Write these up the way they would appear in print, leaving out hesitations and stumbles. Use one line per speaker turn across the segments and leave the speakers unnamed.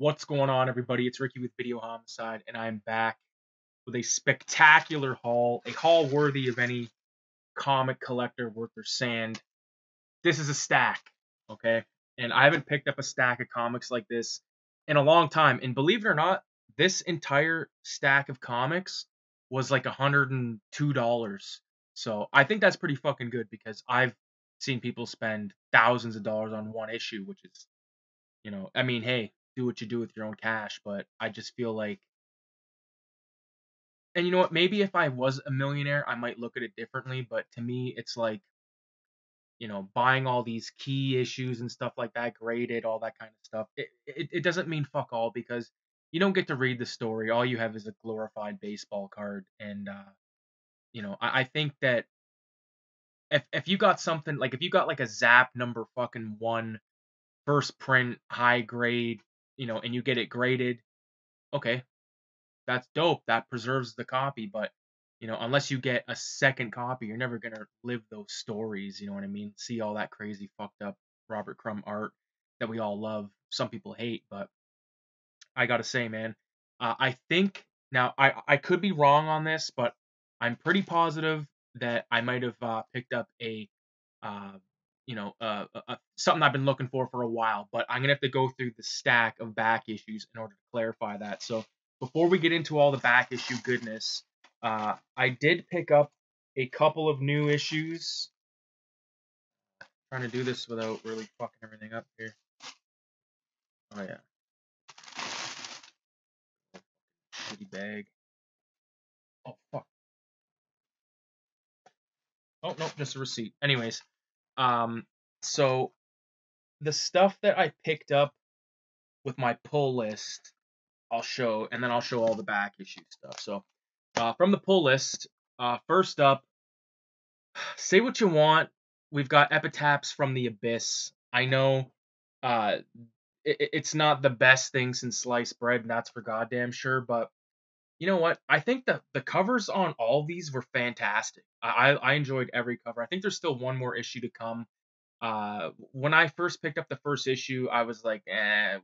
What's going on, everybody? It's Ricky with Videohomicide, and I'm back with a spectacular haul, a haul worthy of any comic collector worth their sand. This is a stack, okay? And I haven't picked up a stack of comics like this in a long time. And believe it or not, this entire stack of comics was like $102. So I think that's pretty fucking good because I've seen people spend thousands of dollars on one issue, which is, I mean, hey, do what you do with your own cash, but I just feel like, and you know what, maybe if I was a millionaire, I might look at it differently, but to me, it's like, buying all these key issues and stuff like that, graded, all that kind of stuff, it doesn't mean fuck all because you don't get to read the story. All you have is a glorified baseball card, and, I think that if you got something, like if you got like a Zap number fucking one, first print, high grade, and you get it graded, okay, that's dope. That preserves the copy, but unless you get a second copy, you're never gonna live those stories. You know what I mean? See all that crazy fucked up Robert Crumb art that we all love. Some people hate, but I gotta say, man, I think now I could be wrong on this, but I'm pretty positive that I might have picked up a something I've been looking for a while. But I'm gonna have to go through the stack of back issues in order to clarify that. So before we get into all the back issue goodness, I did pick up a couple of new issues. Trying to do this without really fucking everything up here. Oh yeah. Shitty bag. Oh fuck. Oh no, just a receipt. Anyways, so the stuff that I picked up with my pull list, I'll show, and then I'll show all the back issue stuff. So, from the pull list, first up, say what you want, we've got Epitaphs from the Abyss. I know, it's not the best thing since sliced bread, and that's for goddamn sure, but you know what? I think the covers on all these were fantastic. I enjoyed every cover. I think there's still one more issue to come. When I first picked up the first issue, I was like,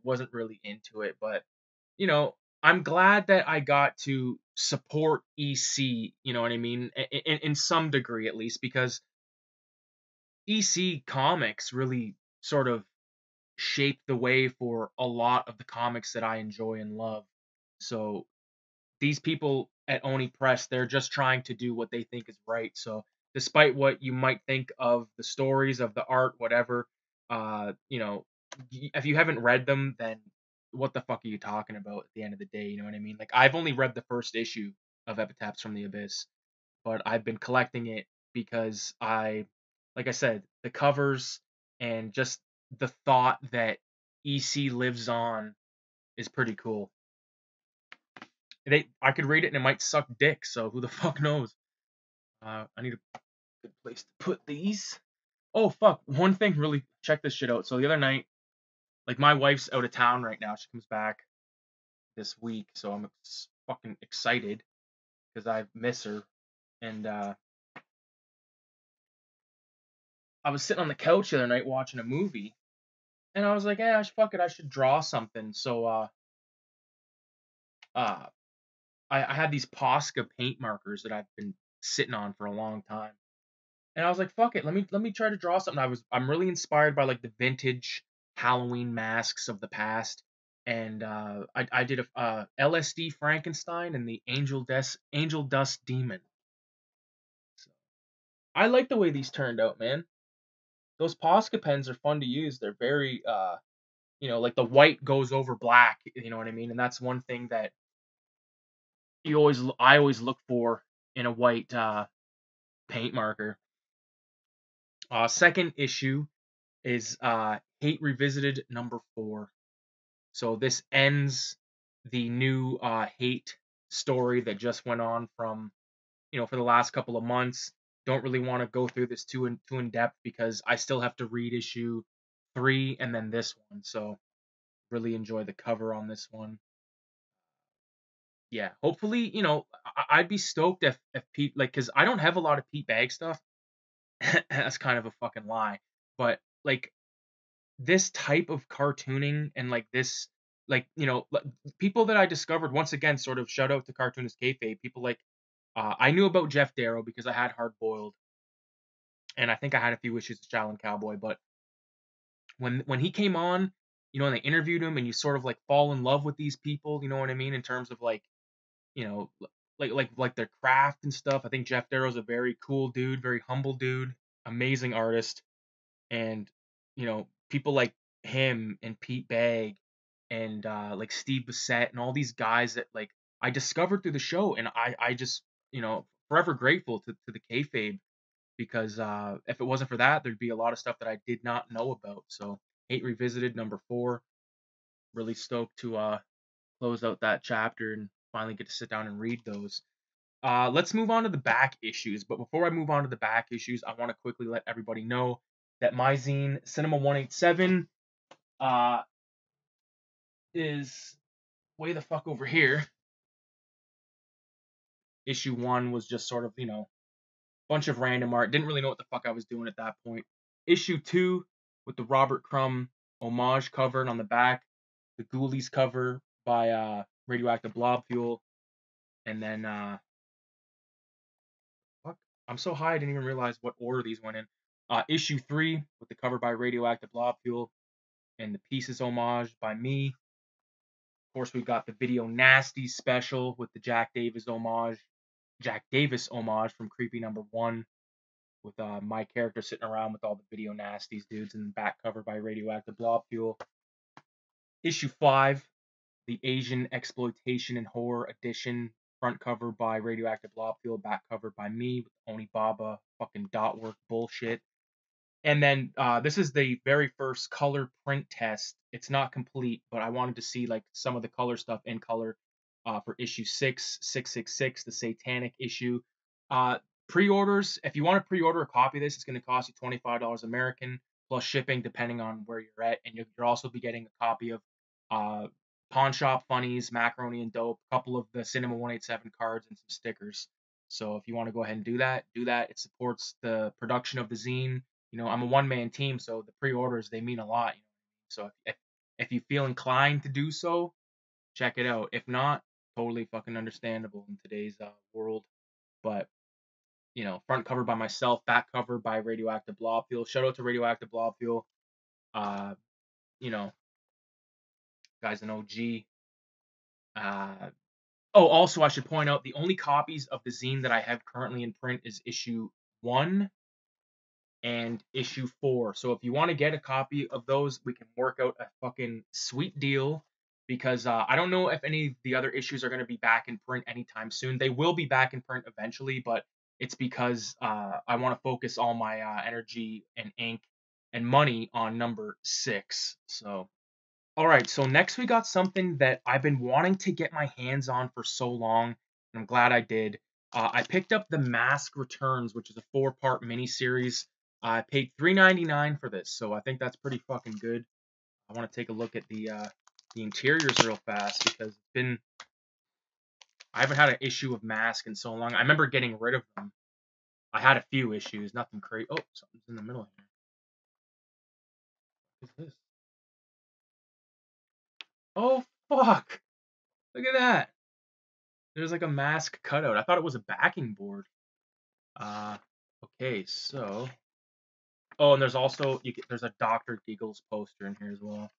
wasn't really into it, but you know, I'm glad that I got to support EC, you know what I mean, in some degree at least, because EC Comics really sort of shaped the way for a lot of the comics that I enjoy and love. So these people at Oni Press, they're just trying to do what they think is right. So despite what you might think of the stories, of the art, whatever, if you haven't read them, then what the fuck are you talking about at the end of the day? You know what I mean? Like, I've only read the first issue of Epitaphs from the Abyss, but I've been collecting it because like I said, the covers and just the thought that EC lives on is pretty cool. I could read it and it might suck dick, so who the fuck knows? I need a good place to put these. Oh fuck! One thing, really check this shit out. So the other night, like, my wife's out of town right now. She comes back this week, so I'm fucking excited because I miss her. And I was sitting on the couch the other night watching a movie, and I was like, fuck it, I should draw something. So I had these Posca paint markers that I've been sitting on for a long time. And I was like, fuck it, let me try to draw something. I'm really inspired by like the vintage Halloween masks of the past. And I did a LSD Frankenstein and the Angel Dust Demon. So I like the way these turned out, man. Those Posca pens are fun to use. They're very like the white goes over black, you know what I mean? And that's one thing that I always look for in a white paint marker. Second issue is Hate Revisited number 4. So this ends the new Hate story that just went on from, for the last couple of months. Don't really want to go through this too in depth because I still have to read issue 3 and then this one. So really enjoy the cover on this one. Yeah, hopefully, I'd be stoked if Pete, like, because I don't have a lot of Pete Bagge stuff. That's kind of a fucking lie. But, like, this type of cartooning and, like, this, like, people that I discovered, once again, sort of shout out to Cartoonist Kayfabe, people like, I knew about Jeff Darrow because I had Hard Boiled, and I think I had a few issues of Shaolin Cowboy, but when he came on, and they interviewed him, and you sort of like fall in love with these people, you know what I mean, in terms of like, like their craft and stuff. I think Jeff Darrow's a very cool dude, very humble dude, amazing artist, and people like him and Pete Bagge and like Steve Bissette and all these guys that like I discovered through the show, and I just forever grateful to the kayfabe, because if it wasn't for that, there'd be a lot of stuff that I did not know about. So Hate Revisited #4, really stoked to close out that chapter and finally get to sit down and read those. Let's move on to the back issues. But before I move on to the back issues, I want to quickly let everybody know that my zine, Cinema 187, is way the fuck over here. Issue 1 was just sort of, bunch of random art. Didn't really know what the fuck I was doing at that point. Issue 2 with the Robert Crumb homage cover, and on the back, the Ghoulies cover by Radioactive Blob Fuel. And then, fuck, I'm so high I didn't even realize what order these went in. Issue 3 with the cover by Radioactive Blob Fuel and the Pieces homage by me. Of course, we've got the Video Nasty special with the Jack Davis homage from Creepy #1, with my character sitting around with all the Video Nasties dudes, and back cover by Radioactive Blob Fuel. Issue 5, the Asian Exploitation and Horror Edition, front cover by Radioactive Blob Fuel, back cover by me with Onibaba fucking dot work bullshit. And then this is the very first color print test. It's not complete, but I wanted to see like some of the color stuff in color for issue 666, the Satanic issue. Pre-orders, if you want to pre-order a copy of this, it's going to cost you $25 American plus shipping depending on where you're at, and you'll also be getting a copy of Pawn Shop Funnies, Macaroni and Dope, a couple of the Cinema 187 cards, and some stickers. So if you want to go ahead and do that, do that. It supports the production of the zine. I'm a one-man team, so the pre-orders, they mean a lot. So if you feel inclined to do so, check it out. If not, totally fucking understandable in today's world. But front cover by myself, back cover by Radioactive Blob Fuel. Shout out to Radioactive Blob Fuel. You know, guy's an OG. Also, I should point out the only copies of the zine that I have currently in print is issue 1 and issue 4. So if you want to get a copy of those, we can work out a fucking sweet deal, because I don't know if any of the other issues are going to be back in print anytime soon. They will be back in print eventually, but it's because I want to focus all my energy and ink and money on #6. So, all right. So next we got something that I've been wanting to get my hands on for so long, and I'm glad I did. I picked up The Mask Returns, which is a 4-part miniseries. I paid $3.99 for this, so I think that's pretty fucking good. I want to take a look at the interiors real fast, because I haven't had an issue of Mask in so long. I remember getting rid of them. I had a few issues, nothing crazy. Oh, something's in the middle here. What's this? Oh, fuck! Look at that! There's like a Mask cutout. I thought it was a backing board. Okay, so... Oh, and there's also, there's a Dr. Giggles poster in here as well.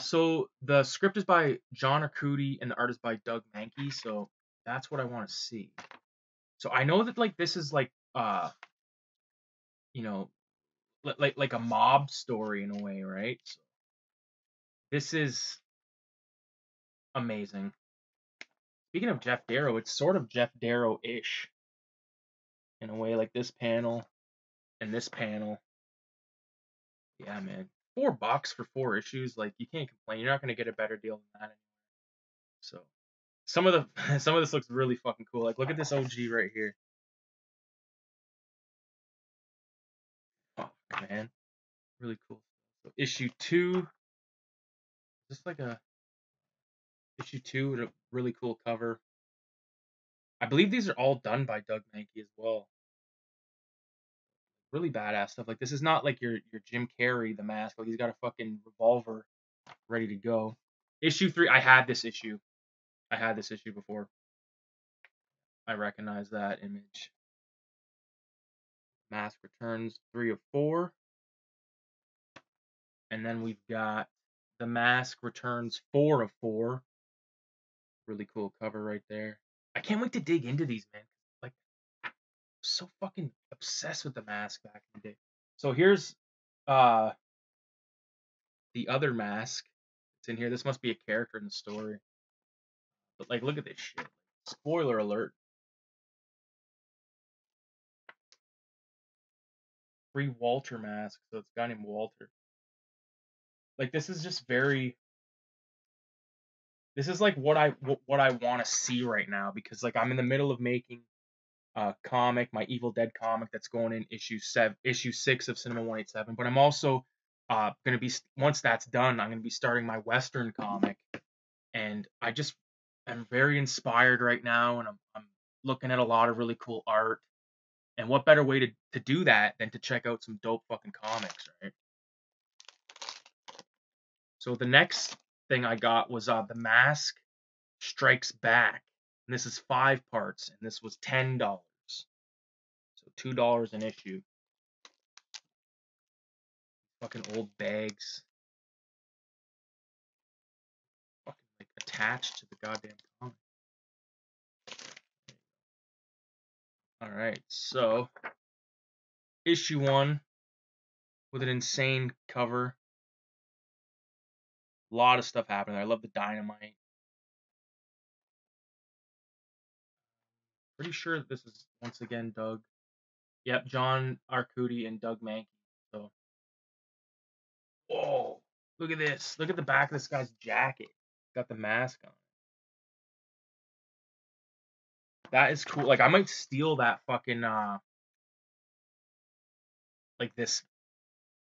So the script is by John Arcudi and the art is by Doug Mahnke, so that's what I want to see. So I know that like this is like you know like a mob story in a way, right? So this is amazing. Speaking of Jeff Darrow, it's sort of Jeff Darrow-ish in a way, like this panel and this panel. Yeah, man. $4 for 4 issues, like you can't complain. You're not gonna get a better deal than that anywhere. So some of this looks really fucking cool. Like look at this OG right here. Fuck, man. Really cool. So issue 2. Just like a issue 2 with a really cool cover. I believe these are all done by Doug Mahnke as well. Really badass stuff. Like this is not like your Jim Carrey the mask. Like he's got a fucking revolver ready to go. Issue 3, I had this issue. I had this issue before. I recognize that image. Mask Returns 3 of 4. And then we've got The Mask Returns 4 of 4. Really cool cover right there. I can't wait to dig into these, man. Like, I'm so fucking obsessed with The Mask back in the day. So here's uh the other mask. It's in here. This must be a character in the story. But like, look at this shit. Spoiler alert. Free Walter mask. So it's a guy named Walter. Like, this is just very. This is like what I want to see right now, because like I'm in the middle of making a comic, my Evil Dead comic that's going in issue 6 of Cinema 187. But I'm also gonna be, once that's done, I'm gonna be starting my Western comic, and I'm very inspired right now, and I'm looking at a lot of really cool art. And what better way to do that than to check out some dope fucking comics, right? So the next thing I got was The Mask Strikes Back. And this is 5 parts, and this was $10. So $2 an issue. Fucking old bags. Fucking like attached to the goddamn comic. Alright, so issue 1 with an insane cover. A lot of stuff happening. I love the dynamite. Pretty sure this is once again Doug. Yep, John Arcudi and Doug Mahnke. So, whoa, look at this. Look at the back of this guy's jacket. Got the mask on. That is cool. Like, I might steal that fucking like this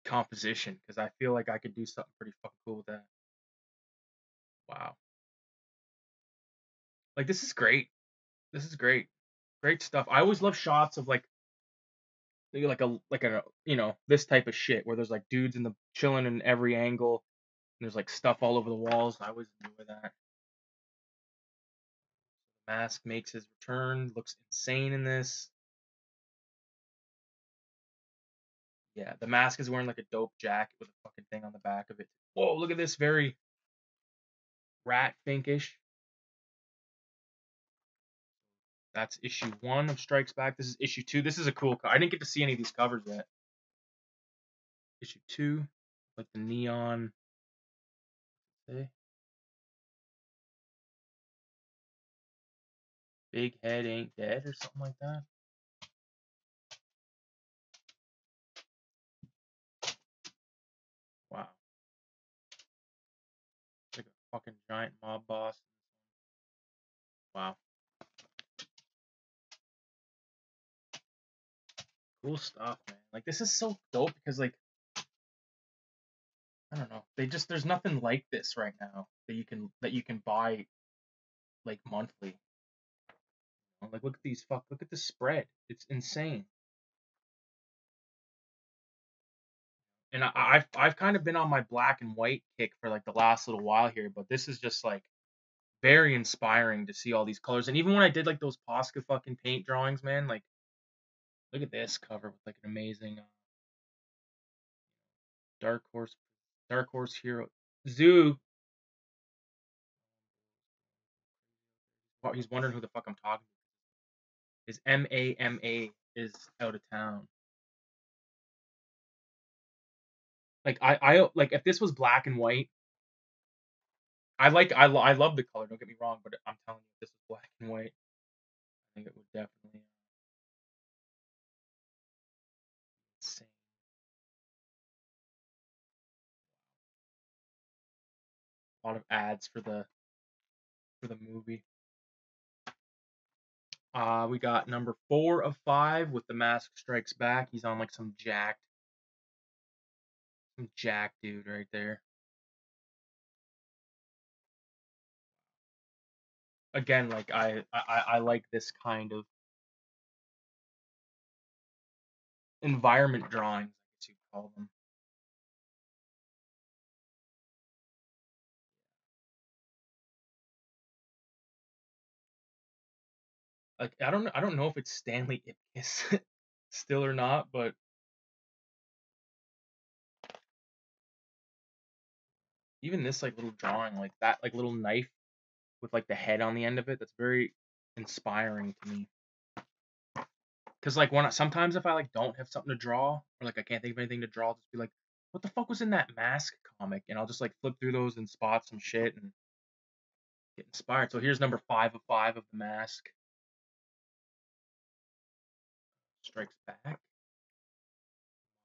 composition, because I feel like I could do something pretty fucking cool with that. Wow. Like, this is great. This is great. Great stuff. I always love shots of like a this type of shit where there's like dudes in the chilling in every angle, and there's like stuff all over the walls. I always enjoy that. Mask makes his return. Looks insane in this. Yeah, the Mask is wearing like a dope jacket with a fucking thing on the back of it. Whoa, look at this, very rat pinkish. That's issue 1 of Strikes Back. This is issue 2. This is a cool cover. I didn't get to see any of these covers yet. Issue 2, like the neon. Okay. Big head ain't dead or something like that. Wow. Like a fucking giant mob boss. Wow. Cool stuff, man. Like, this is so dope because, like, I don't know. There's nothing like this right now that you can buy like monthly. Like, look at look at the spread. It's insane. And I've kind of been on my black and white kick for like the last little while here, but this is just like very inspiring to see all these colors. And even when I did like those Posca fucking paint drawings, man, like, look at this cover with like an amazing Dark Horse Hero Zoo. He's wondering who the fuck I'm talking to. His MAMA is out of town. Like, I like, if this was black and white, I love the color. Don't get me wrong, but I'm telling you, if this was black and white, I think it would definitely insane. A lot of ads for the movie. We got number 4 of 5 with The Mask Strikes Back. He's on like some jacked dude right there. Again, like, I like this kind of environment drawings, I guess you call them. Like I don't know if it's Stanley Ipkiss still or not, but even this like little drawing, like that like little knife with like the head on the end of it, that's very inspiring to me. Cause like sometimes if I like don't have something to draw or like I can't think of anything to draw, I'll just be like, what the fuck was in that Mask comic? And I'll just like flip through those and spot some shit and get inspired. So here's number 5 of the Mask. Strikes Back.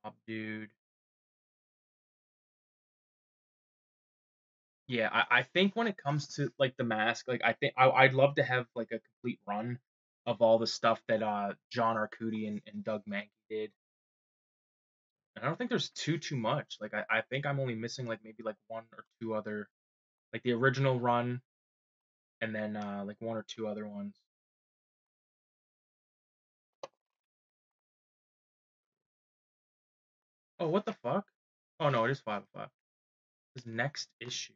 Mob Dude. Yeah, I think when it comes to like the Mask, like I think I'd love to have like a complete run of all the stuff that John Arcudi and Doug Mahnke did. And I don't think there's too much. Like I think I'm only missing like maybe like one or two other, like the original run and then like one or two other ones. Oh, what the fuck? Oh no, it is 5 of 5. This next issue.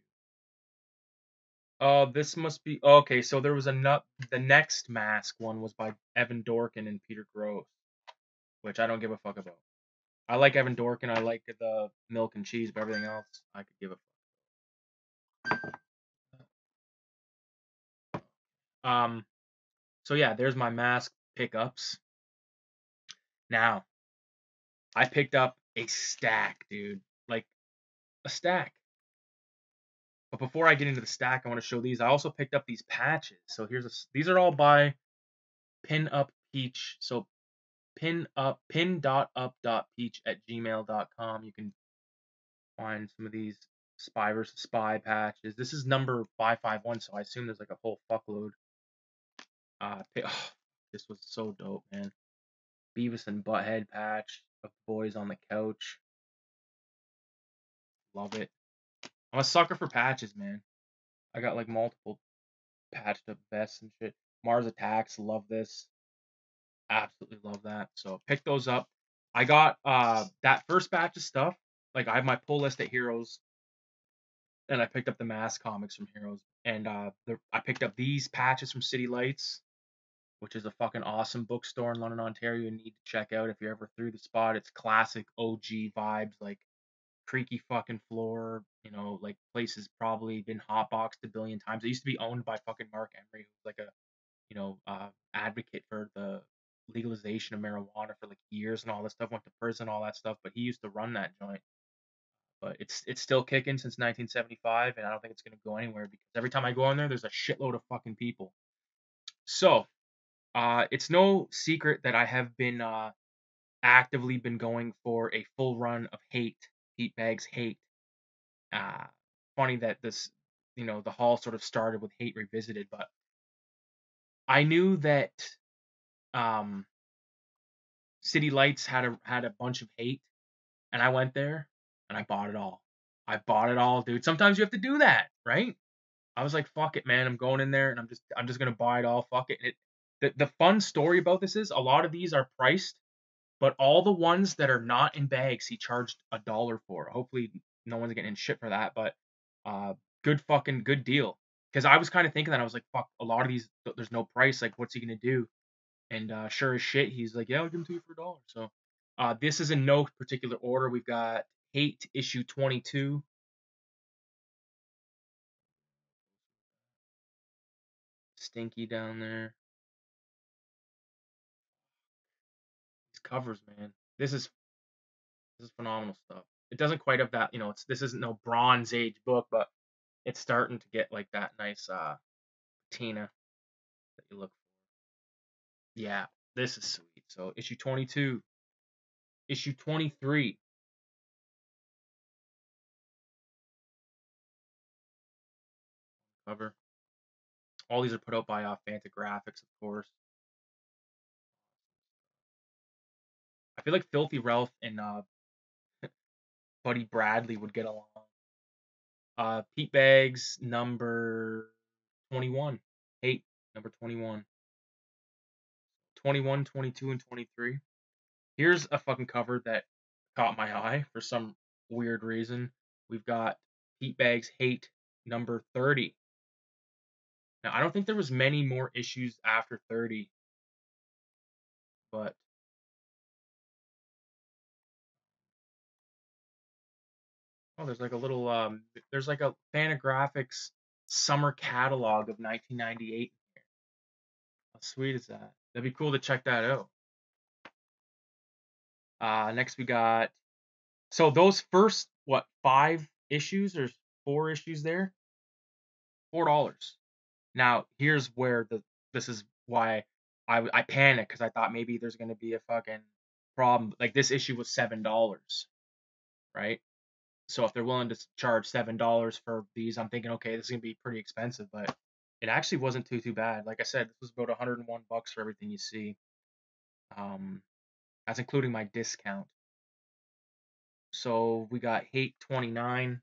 Oh, this must be okay. So there was a nut. The next Mask one was by Evan Dorkin and Peter Gross, which I don't give a fuck about. I like Evan Dorkin. I like the milk and cheese, but everything else I could give a fuck. So yeah, there's my Mask pickups. Now, I picked up a stack, dude. Like a stack. But before I get into the stack, I want to show these. I also picked up these patches. So these are all by Pin Up Peach. So pin.up.peach@gmail.com. You can find some of these Spy vs. Spy patches. This is number 551, so I assume there's like a whole fuckload. This was so dope, man. Beavis and Butthead patch of Boys on the Couch. Love it. I'm a sucker for patches, man. I got like multiple patched up vests and shit. Mars Attacks, love this. Absolutely love that. So pick those up. I got that first batch of stuff. Like I have my pull list at Heroes, and I picked up the Mask comics from Heroes, and I picked up these patches from City Lights, which is a fucking awesome bookstore in London, Ontario. You need to check out if you're ever through the spot. It's classic OG vibes, like creaky fucking floor. You know, like places probably been hotboxed a billion times. It used to be owned by fucking Mark Emery, who's like a advocate for the legalization of marijuana for like years and all this stuff. Went to prison, all that stuff, but he used to run that joint. But it's still kicking since 1975, and I don't think it's gonna go anywhere because every time I go in there, there's a shitload of fucking people. So, it's no secret that I have been actively been going for a full run of Hate, Pete Bagge's Hate. Uh, Funny that this, the haul sort of started with Hate Revisited, but I knew that um, City Lights had a bunch of Hate, and I went there and I bought it all. I bought it all, dude. Sometimes you have to do that, right? I was like, fuck it, man. I'm going in there and I'm just gonna buy it all. Fuck it. The fun story about this is a lot of these are priced, but all the ones that are not in bags, he charged $1 for. Hopefully, no one's getting shit for that, but good deal. Because I was kind of thinking that I was like, fuck, a lot of these there's no price. Like, what's he gonna do? And sure as shit, he's like, yeah, I'll give them to you for $1. So this is in no particular order. We've got Hate issue 22. Stinky down there. These covers, man. This is phenomenal stuff. It doesn't quite have that, this isn't no Bronze Age book, but it's starting to get like that nice patina that you look for. Yeah, this is sweet. So issue 22, issue 23. Cover. All these are put out by Fantagraphics, of course. I feel like Filthy Ralph and Buddy Bradley would get along. Pete Baggs, number 21. Hate, number 21. 21, 22, and 23. Here's a fucking cover that caught my eye for some weird reason. We've got Pete Baggs Hate, number 30. Now, I don't think there was many more issues after 30. but oh, there's like a little there's like a Fantagraphics summer catalog of 1998. How sweet is that? That'd be cool to check that out. Next we got, so those first what 5 issues or 4 issues there, $4. Now here's where this is why I panicked, because I thought maybe there's gonna be a fucking problem. Like this issue was $7, right? So if they're willing to charge $7 for these, I'm thinking, okay, this is gonna be pretty expensive, but it actually wasn't too bad. Like I said, this was about $101 for everything you see. That's including my discount. So we got Hate 29.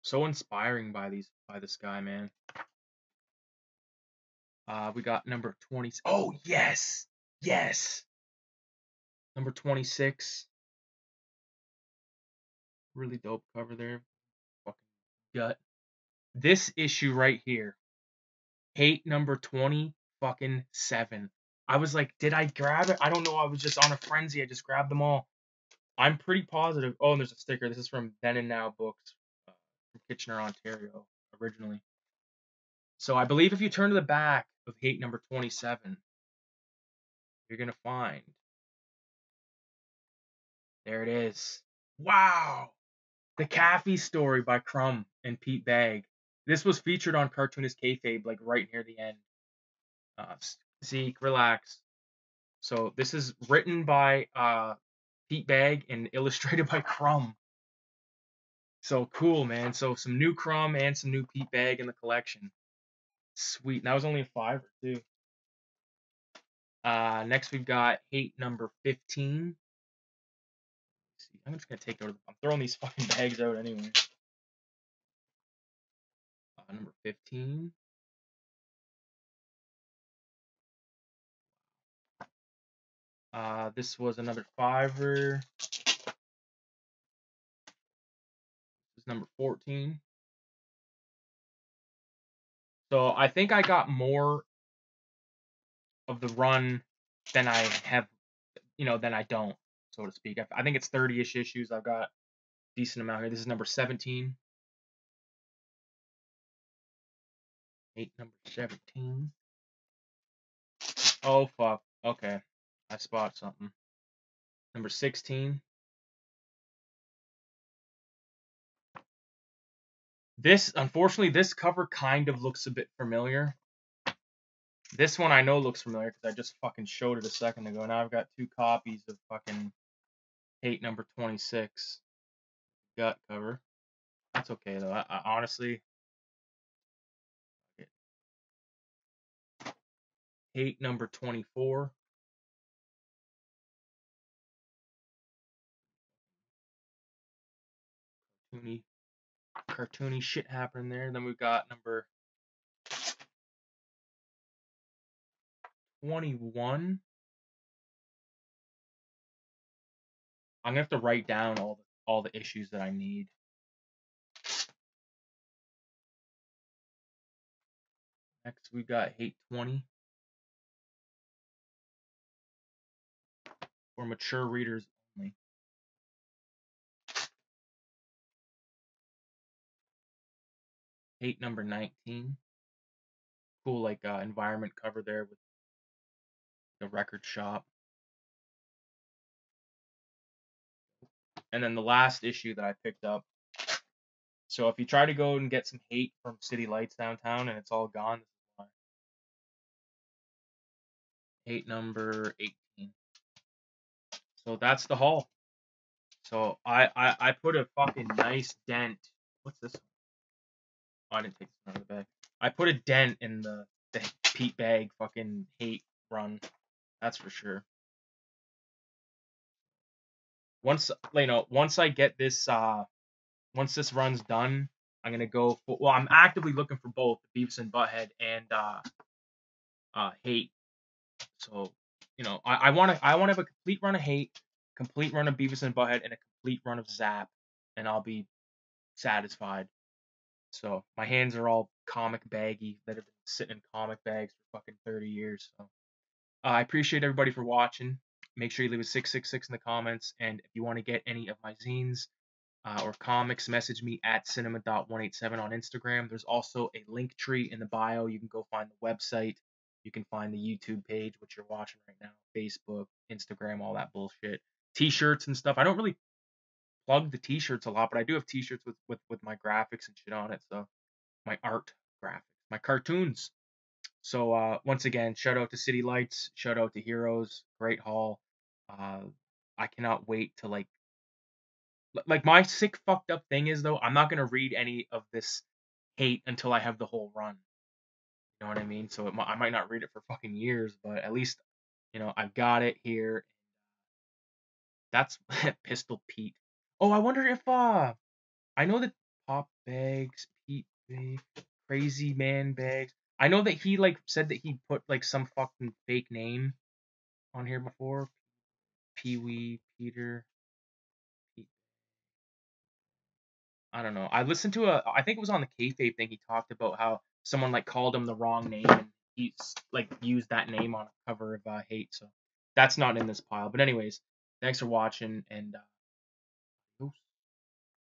So inspiring by this guy, man. We got number 20. Oh yes, yes. Number 26. Really dope cover there. Fucking gut. This issue right here. Hate number 20 fucking 7. I was like, did I grab it? I don't know. I was just on a frenzy. I just grabbed them all. I'm pretty positive. Oh, and there's a sticker. This is from Then and Now Books, from Kitchener, Ontario, originally. So I believe if you turn to the back of Hate number 27, you're gonna find, there it is. Wow, the Caffey story by Crumb and Pete Bagge. This was featured on Cartoonist Kayfabe, like right near the end. Zeke, relax. So this is written by Pete Bagge and illustrated by Crumb. So cool, man. So some new Crumb and some new Pete Bagge in the collection. Sweet. And that was only a $5 too. Next we've got Hate number 15. I'm just gonna take out. I'm throwing these fucking bags out anyway. Number 15. This was another $5. This is number 14. So I think I got more of the run than I have, than I don't, so to speak. I think it's 30-ish issues. I've got a decent amount here. This is number 17. Hate number 17. Oh, fuck. Okay. I spot something. Number 16. Unfortunately, this cover kind of looks a bit familiar. This one I know looks familiar because I just fucking showed it a second ago. Now I've got 2 copies of fucking Hate number 26 gut cover. That's okay though. I honestly, Hate number 24. Cartoony shit happening there. Then we've got number 21. I'm gonna have to write down all the issues that I need. Next we got Hate 20. For mature readers only. Hate number 19. Cool, like environment cover there with the record shop. And then the last issue that I picked up. So if you try to go and get some Hate from City Lights downtown and it's all gone, this is why. Hate number 18. So that's the haul. So I put a fucking nice dent. What's this? Oh, I didn't take this one out of the bag. I put a dent in the Pete Bagge fucking Hate run. That's for sure. Once I get this once this run's done, I'm gonna go for, well, I'm actively looking for both Beavis and Butthead and Hate. So, I wanna have a complete run of Hate, complete run of Beavis and Butthead, and a complete run of Zap, and I'll be satisfied. So my hands are all comic baggy that have been sitting in comic bags for fucking 30 years. So I appreciate everybody for watching. Make sure you leave a 666 in the comments. And if you want to get any of my zines or comics, message me at cinema.187 on Instagram. There's also a link tree in the bio. You can go find the website. You can find the YouTube page, which you're watching right now, Facebook, Instagram, all that bullshit. T-shirts and stuff. I don't really plug the T-shirts a lot, but I do have T-shirts with my graphics and shit on it. So my art graphics, my cartoons. So once again, shout out to City Lights, shout out to Heroes, great haul. Uh, I cannot wait to like my sick fucked up thing is though, I'm not gonna read any of this hate until I have the whole run. You know what I mean? So I might not read it for fucking years, but at least I've got it here. That's Pistol Pete. Oh, I wonder if I know that Pop Bags, Pete Crazy Man Bags. I know that he like said that he put like some fucking fake name on here before. Pee Wee, Peter, Pete. I don't know. I listened to I think it was on the kayfabe thing. He talked about how someone like called him the wrong name and he's like used that name on a cover of Hate. So that's not in this pile. But anyways, thanks for watching and